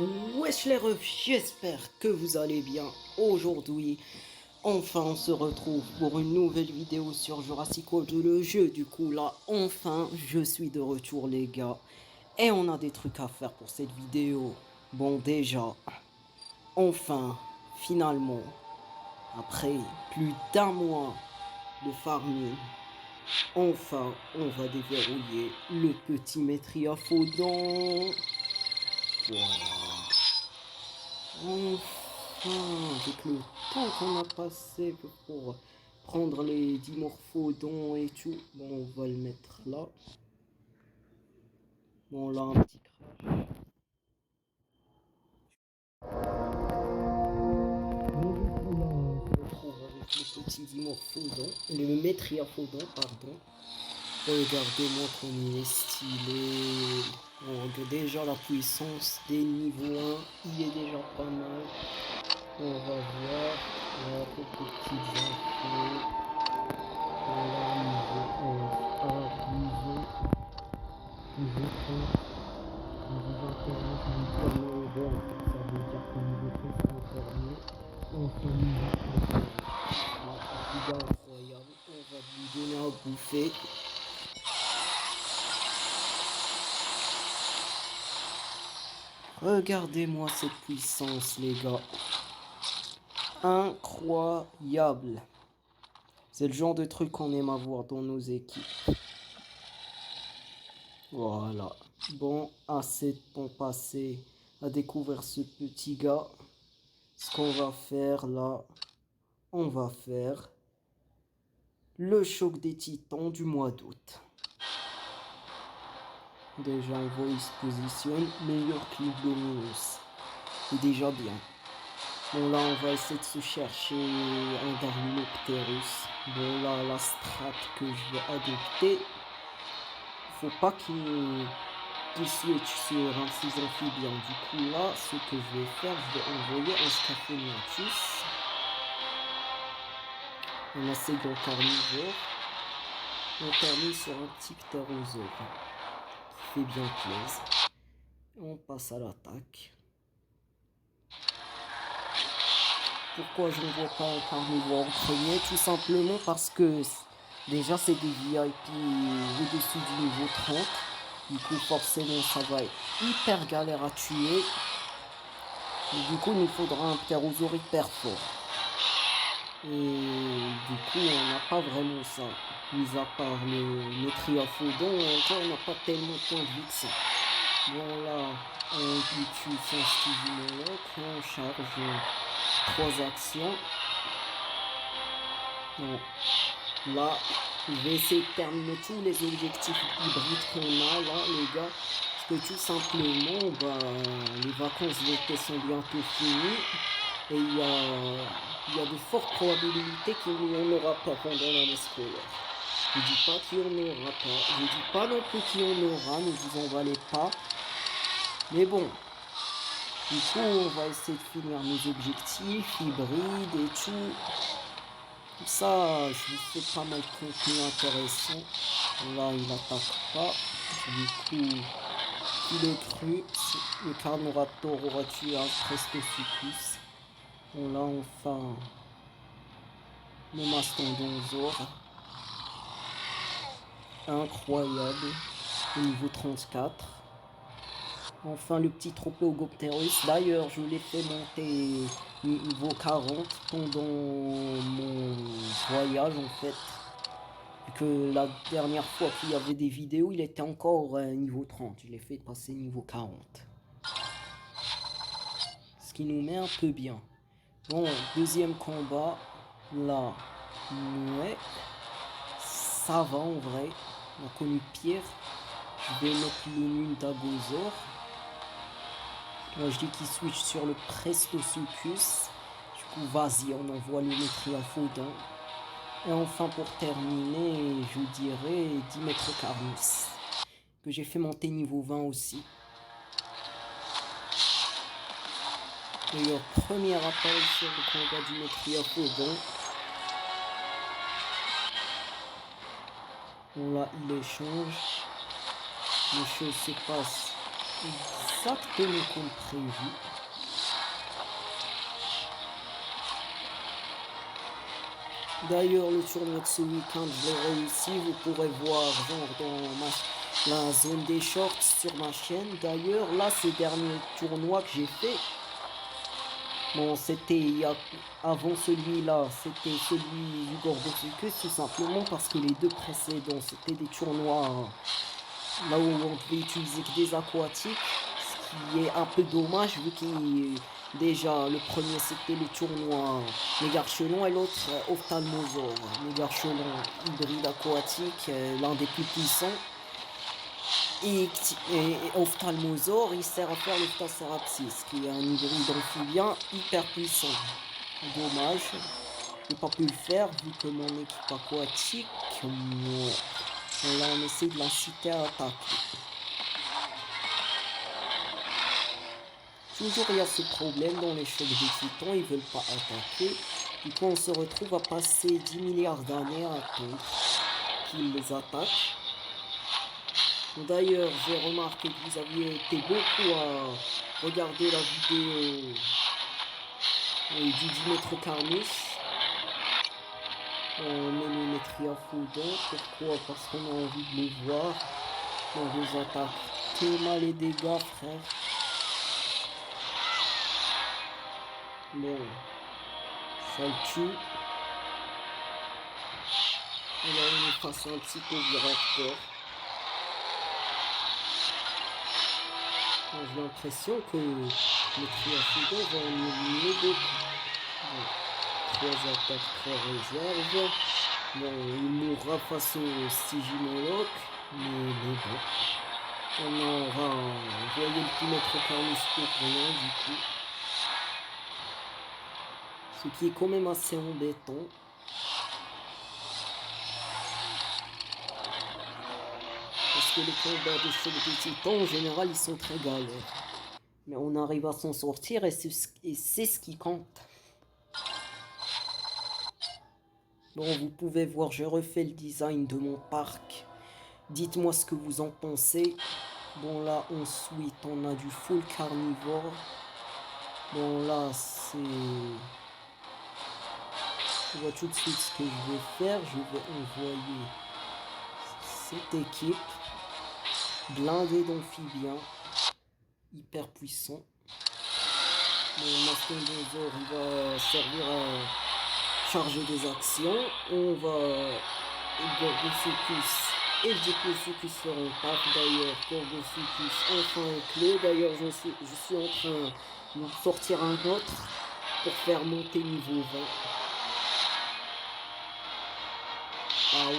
Wesh les refs, j'espère que vous allez bien. Aujourd'hui, enfin on se retrouve pour une nouvelle vidéo sur Jurassic World le jeu. Du coup là, enfin je suis de retour les gars. Et on a des trucs à faire pour cette vidéo. Bon déjà, enfin, finalement, après plus d'un mois de farming, enfin on va déverrouiller le petit Métriaphodon. Voilà. Enfin, avec le temps qu'on a passé pour prendre les dimorphodons et tout. Bon, on va le mettre là. Bon, là, un petit crash. Bon, du coup, là, on se retrouve avec le petit dimorphodon. Le métriaphodon, pardon. Regardez-moi comme il est stylé. Bon, déjà, la puissance des niveaux 1, il est déjà pas mal. On va voir. Voilà, quelques petites infos. Voilà, niveau 11 abusé, niveau 30, niveau 21, niveau bon, ça veut dire que niveau 30 c'est encore mieux. Enfin, niveau 31, giga incroyable, on va lui donner à bouffer. Regardez-moi cette puissance les gars, incroyable. C'est le genre de truc qu'on aime avoir dans nos équipes. Voilà. Bon, assez de temps passé à découvrir ce petit gars. Ce qu'on va faire là, on va faire le choc des titans du mois d'août. Déjà, on voit il se positionne. Meilleur clip Dominus. C'est déjà bien. Bon, là, on va essayer de se chercher un Darwinopterus. Bon, là, la strat que je vais adopter. Faut pas qu'il switch sur un six amphibien. Du coup, là, ce que je vais faire, je vais envoyer un Scaphoniatus. On a ces grands carnivores. On termine sur un petit ptérosaure qui fait bien plaisir. On passe à l'attaque. Pourquoi je ne vois pas un carnivore en premier? Tout simplement parce que déjà c'est des VIP au-dessus du niveau 30. Du coup forcément ça va être hyper galère à tuer. Et du coup il nous faudra un ptérosaure hyper fort. Et du coup on n'a pas vraiment ça. Mis à part les triaphodons, encore on n'a pas tellement de points de vie que ça. Bon là, on tue son Stevie Moloch, on charge 3 actions. Bon, là, je vais essayer de terminer tous les objectifs hybrides qu'on a là, les gars. Parce que tout simplement, les vacances d'été sont bientôt finies. Et il y a de fortes probabilités qu'il n'y en aura pas pendant l'année scolaire. Je dis pas qu'il n'y en aura pas. Je dis pas non plus qu'il y en aura, ne vous emballez pas. Mais bon, du coup, on va essayer de finir nos objectifs, hybrides et tout. Tout ça, je vous fais pas mal de contenu intéressant. Là, il n'attaque pas. Du coup, il est cru. Le Carnorator aura tué un Prestosuchus. Bon, là, enfin, le Mastodonzor. Incroyable. Au niveau 34. Enfin, le petit Tropéogopterus. D'ailleurs, je l'ai fait monter niveau 40 pendant mon voyage, en fait. Que la dernière fois qu'il y avait des vidéos, il était encore niveau 30. Je l'ai fait passer niveau 40. Ce qui nous met un peu bien. Bon, deuxième combat. Là, ouais. Ça va en vrai. On a connu pire. Je vais mettre le Mundagosaur. Moi je dis qu'il switch sur le Prestosuchus. Du coup, vas-y, on envoie le Métriaphodon. Et enfin, pour terminer, je dirais Dimetrocarnus, que j'ai fait monter niveau 20 aussi. D'ailleurs, premier appel sur le combat du Métriaphodon. Bon là, il échange. Les choses se passent exactement comme prévu. D'ailleurs, le tournoi de ce week-end, je l'ai réussi. Vous pourrez voir genre la zone des shorts sur ma chaîne. D'ailleurs, là, ces derniers tournois que j'ai fait, bon, c'était avant celui-là, c'était celui du Gordoficus, tout simplement parce que les deux précédents, c'était des tournois là où on devait utiliser que des aquatiques, ce qui est un peu dommage vu que déjà le premier c'était le tournoi Mégarchelon et l'autre Ophtalmosaure. Mégarchelon hybride aquatique, l'un des plus puissants. Et Ophtalmosaure, il sert à faire le Ptacerapsis, qui est un hybride amphibien hyper puissant. Dommage, j'ai pas pu le faire vu que mon équipe aquatique, là on essaie de l'inciter à attaquer. Toujours il y a ce problème dans les chocs des titans, ils veulent pas attaquer. Du coup on se retrouve à passer 10 milliards d'années à attendre qu'ils les attaquent. D'ailleurs j'ai remarqué que vous aviez été beaucoup à regarder la vidéo du Dimetrocarnus en Mélométria Foudon. Pourquoi? Parce qu'on a envie de les voir. On les attaque tellement les dégâts, frère. Bon, ça le tue. Et là on est face à un psychoviraptor. J'ai l'impression que les Triaphidons vont en éliminer beaucoup. Bon, 3 attaques, 3 réserves. Bon, il mourra face au Sigimoloch, mais bon. On aura envoyé le Dimetrocarnus pour rien du coup. Ce qui est quand même assez embêtant. Parce que les combats de choc des titans, en général, ils sont très galères. Mais on arrive à s'en sortir et c'est ce qui compte. Bon, vous pouvez voir, j'ai refait le design de mon parc. Dites-moi ce que vous en pensez. Bon, là, ensuite, on a du full carnivore. Bon, là, c'est... Je vois tout de suite ce que je vais faire. Je vais envoyer cette équipe blindée d'amphibiens hyper puissant. Mon Mastodonsaure, il va servir à charger des actions. On va Gorgosuchus et le Diplodocus feront taf. D'ailleurs, Gorgosuchus enfin éclé. D'ailleurs, je suis en train de sortir un autre pour faire monter niveau 20. Ah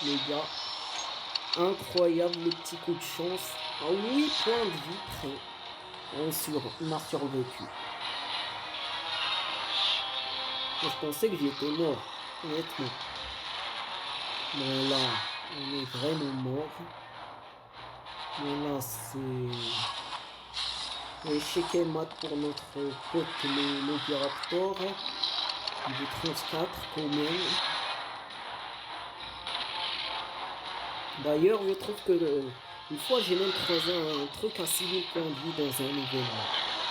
les gars, incroyable le petit coup de chance. À 8 points de vie près. On a survécu. Je pensais que j'étais mort, honnêtement. Bon là, on est vraiment mort. Bon là, c'est... Échec et mat pour notre pote le Viraptor. Il est 34 quand même. D'ailleurs, je trouve que une fois j'ai même croisé un truc à 6000 points de vie dans un événement.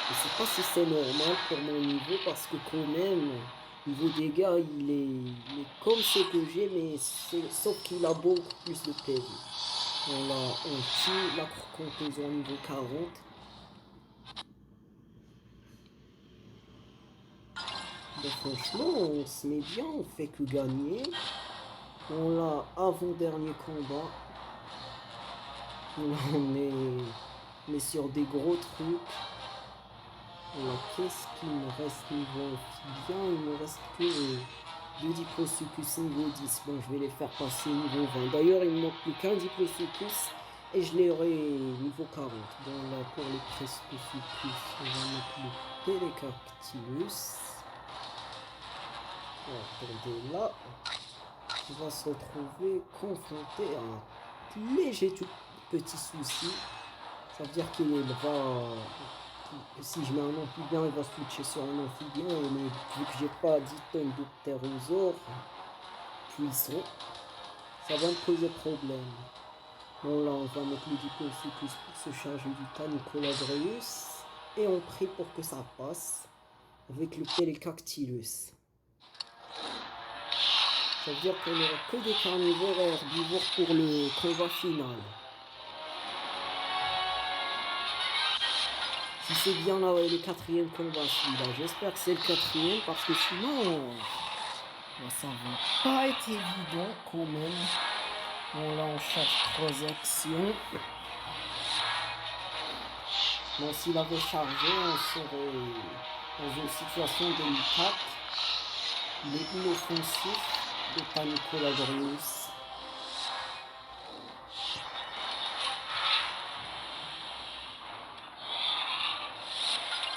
Je sais pas si c'est normal pour mon niveau parce que quand même, niveau dégâts, il est comme ce que j'ai, mais sauf qu'il a beaucoup plus de PV. Voilà, on tue la conclusion niveau 40. Ben, franchement, on se met bien, on fait que gagner. On l'a avant-dernier combat. Là, on est sur des gros trucs. Alors, qu'est-ce qu'il me reste niveau amphibien? Il me reste que 2 Diplodocus niveau 10. Bon, je vais les faire passer niveau 20. D'ailleurs, il me manque plus qu'un Diplodocus et je les aurai niveau 40. Bon, là, pour les Prestocus, on va mettre le Telecactylus. Attendez, là, on va se retrouver confronté à un léger tout petit souci. Ça veut dire qu'il va... Si je mets un amphibien, il va switcher sur un amphibien, mais vu que j'ai pas 10 tonnes de ptérosaures puissants, ça va me poser problème. Bon là on va mettre le Diplosicus pour se charger du tas Nicolagreus. Et on prie pour que ça passe avec le Pelecactylus. Ça veut dire qu'on n'aura que des carnivores et herbivores pour le combat final. Si c'est bien là le quatrième combat celui-là, j'espère que c'est le quatrième parce que sinon ça va pas être évident quand même. Bon là on charge 3 actions. Bon s'il avait chargé on serait dans une situation délicate. Il est inoffensif, le Nicolagreus.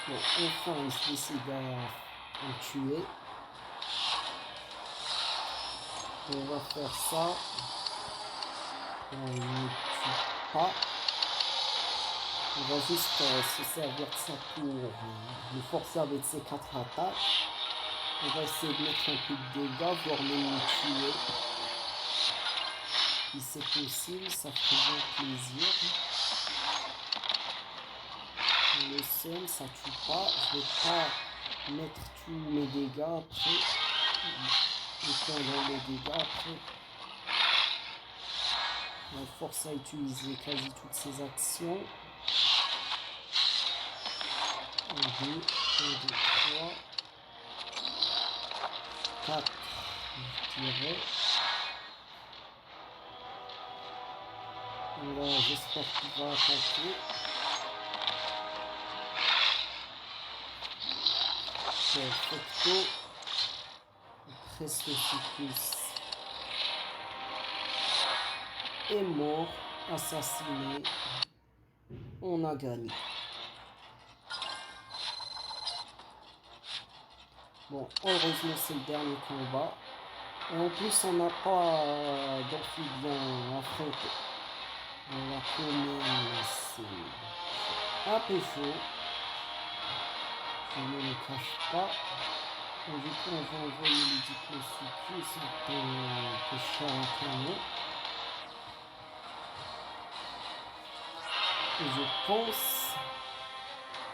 Bon, enfin il se décide à me tuer. On va faire ça. On ne tue pas. On va juste se servir de ça pour le forcer avec ses 4 attaques. On va essayer de mettre un peu de dégâts, voire même le tuer. Si c'est possible, ça ferait bien plaisir. On le sème, ça tue pas. Je vais pas mettre tous mes dégâts après. Le point dans les dégâts après. On force à utiliser quasi toutes ses actions. 1, 2, 1, 2, 3, 4, je dirais. Là, j'espère qu'il va attaquer. Perfecto. Prestoficus est mort, assassiné. On a gagné. Bon, heureusement c'est le dernier combat. Et en plus on n'a pas d'amphibien affronté. On va quand même c'est un peu chaud. Je ne le cache pas. Donc, du coup on va envoyer le Diplosicus en tant que char à canon. Et je pense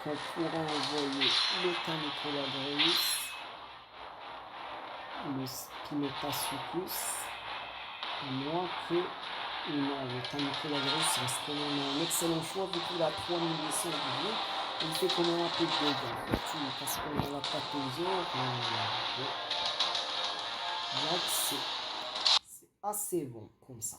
qu'on pourra envoyer le Nicolagreus, le Spinotasuchus, à moins que non, le Nicolagreus reste quand même un excellent choix vu qu'il a 3800 de vie. Il fait quand même un peu de dégâts parce qu'on a la pathosaure. Donc c'est assez bon comme ça.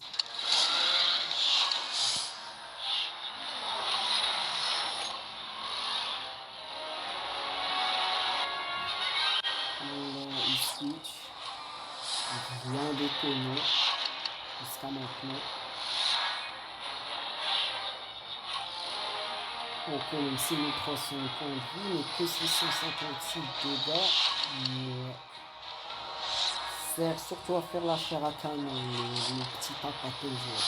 Il switch. Rien d'étonnant jusqu'à maintenant. On quand même 6300 points de vie, mais que 656 dégâts. Sert surtout à faire la chair à canon, le petit pathosaure.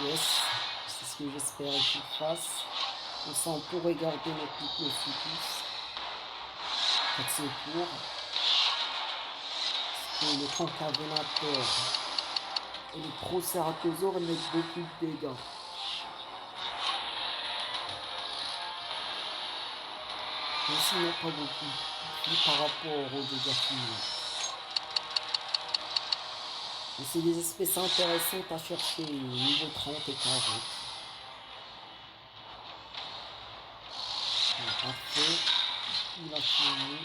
Yes, c'est ce que j'espérais qu'il fasse. Et ça, on pourrait garder notre Diplosicus. Quand c'est pour. Parce que le Concavenator et les Proceratosaures mettent beaucoup de dégâts. Mais sinon, pas beaucoup. Plus par rapport aux dégâts finaux. Et c'est des espèces intéressantes à chercher niveau 30 et 40. Parfait. Il a fini.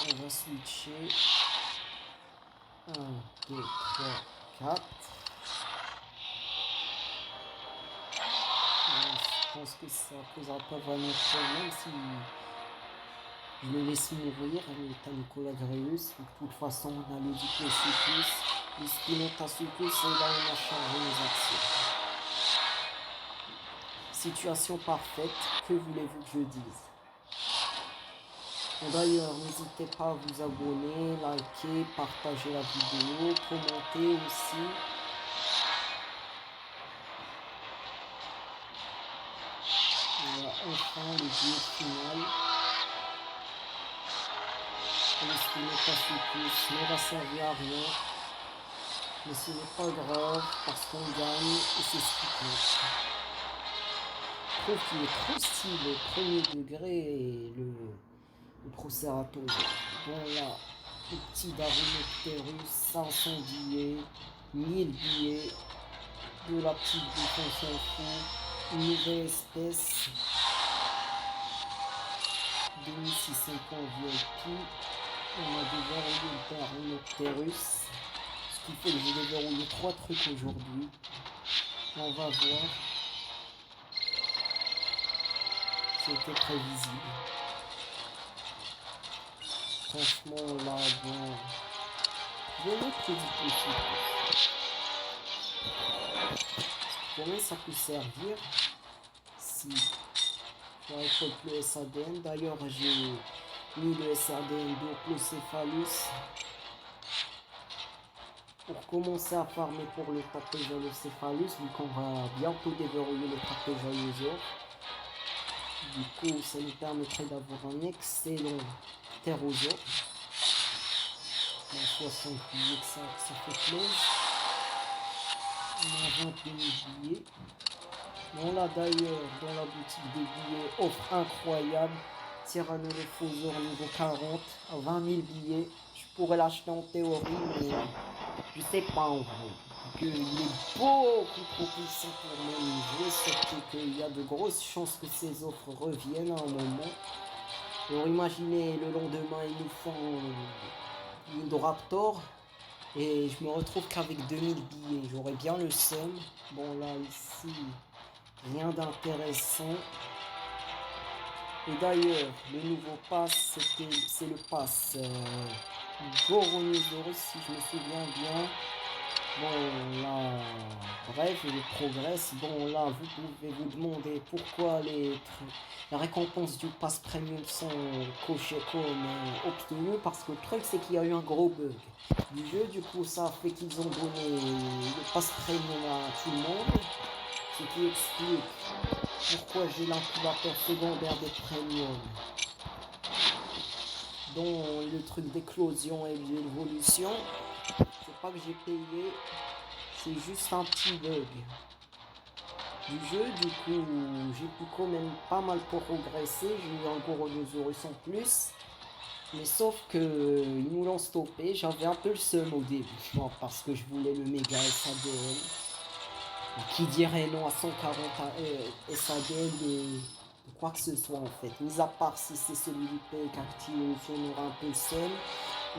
On va switcher. 1, 2, 3, 4. Je pense que ça ne posera pas vraiment de problème si je le laisse mourir. Le Nicolagreus. De toute façon, on a le Diplosicus, le Spinotasuchus et là on a chargé les actions. Situation parfaite, que voulez-vous que je dise? D'ailleurs, n'hésitez pas à vous abonner, liker, partager la vidéo, commenter aussi. Voilà, enfin le duo final. Le Spinetta ne va servir à rien. Mais ce n'est pas grave parce qu'on gagne et c'est ce qui compte. Je trouve qu'il est trop stylé, premier degré et le Proceratops. Bon là, le petit Darunocterus, 500 billets, 1000 billets, de la petite bouffe, on s'en fout, une nouvelle espèce, 2600 VIP, on a déverrouillé le Darunocterus, ce qui fait que j'ai déverrouillé 3 trucs aujourd'hui, on va voir, c'était prévisible. Franchement là, bon, je vais mettre que du petit. Combien ça peut servir si je récolte le SADN. D'ailleurs j'ai mis le SADN d'Oplocéphalus pour commencer à farmer pour le Tapéjalocéphalus, vu qu'on va bientôt déverrouiller le Tapéjalosaure. Du coup ça nous permettrait d'avoir un excellent ptérosaure. Dans 60 billets ça fait close. On a 21 billets. Bon là d'ailleurs dans la boutique des billets, offre incroyable, Tyrannosaure niveau 40 à 20 000 billets. Je pourrais l'acheter en théorie mais je sais pas en vrai. Il est beaucoup trop puissant pour mon niveau, surtout qu'il y a de grosses chances que ces offres reviennent à un moment. Alors imaginez le lendemain ils nous font Indoraptor et je me retrouve qu'avec 2000 billets, j'aurais bien le seum. Bon là ici rien d'intéressant. Et d'ailleurs, le nouveau pass, c'est le pass Goronosaurus, si je me souviens bien. Bon, là, bref, je progresse. Bon, là, vous pouvez vous demander pourquoi les récompenses du pass premium sont cochées comme obtenues. Parce que le truc, c'est qu'il y a eu un gros bug du jeu. Du coup, ça a fait qu'ils ont donné le pass premium à tout le monde. Ce qui explique pourquoi j'ai l'incubateur secondaire des premiums, dont le truc d'éclosion et d'évolution. C'est pas que j'ai payé, c'est juste un petit bug du jeu. Du coup, j'ai pu quand même pas mal progresser. J'ai eu un Goronosaurus en plus. Mais sauf que ils nous l'ont stoppé. J'avais un peu le seum au début. Bon, parce que je voulais le méga SADN. Qui dirait non à 140 SADN de quoi que ce soit en fait. Mis à part si c'est celui du P-Cacti, on aura un peu le seum.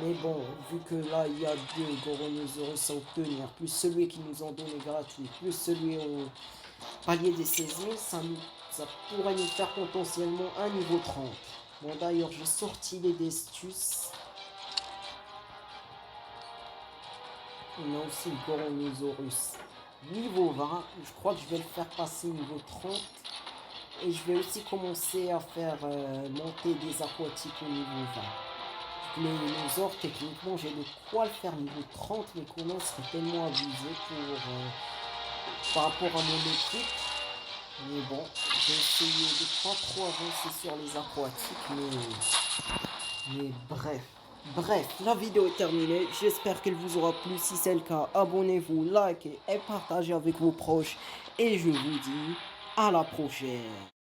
Mais bon, vu que là il y a 2 Goronosaurus à obtenir, plus celui qui nous ont donné gratuit, plus celui au palier des 16 000, ça pourrait nous faire potentiellement un niveau 30. Bon d'ailleurs j'ai sorti les Destus. On a aussi le Goronosaurus niveau 20, je crois que je vais le faire passer niveau 30. Et je vais aussi commencer à faire monter des aquatiques au niveau 20. Les dinosaures, techniquement, j'ai de quoi le faire niveau 30, mais comment serait tellement abusé par rapport à mon équipe. Mais bon, j'ai essayé de pas trop avancer sur les aquatiques, mais bref. Bref, la vidéo est terminée. J'espère qu'elle vous aura plu. Si c'est le cas, abonnez-vous, likez et partagez avec vos proches. Et je vous dis à la prochaine.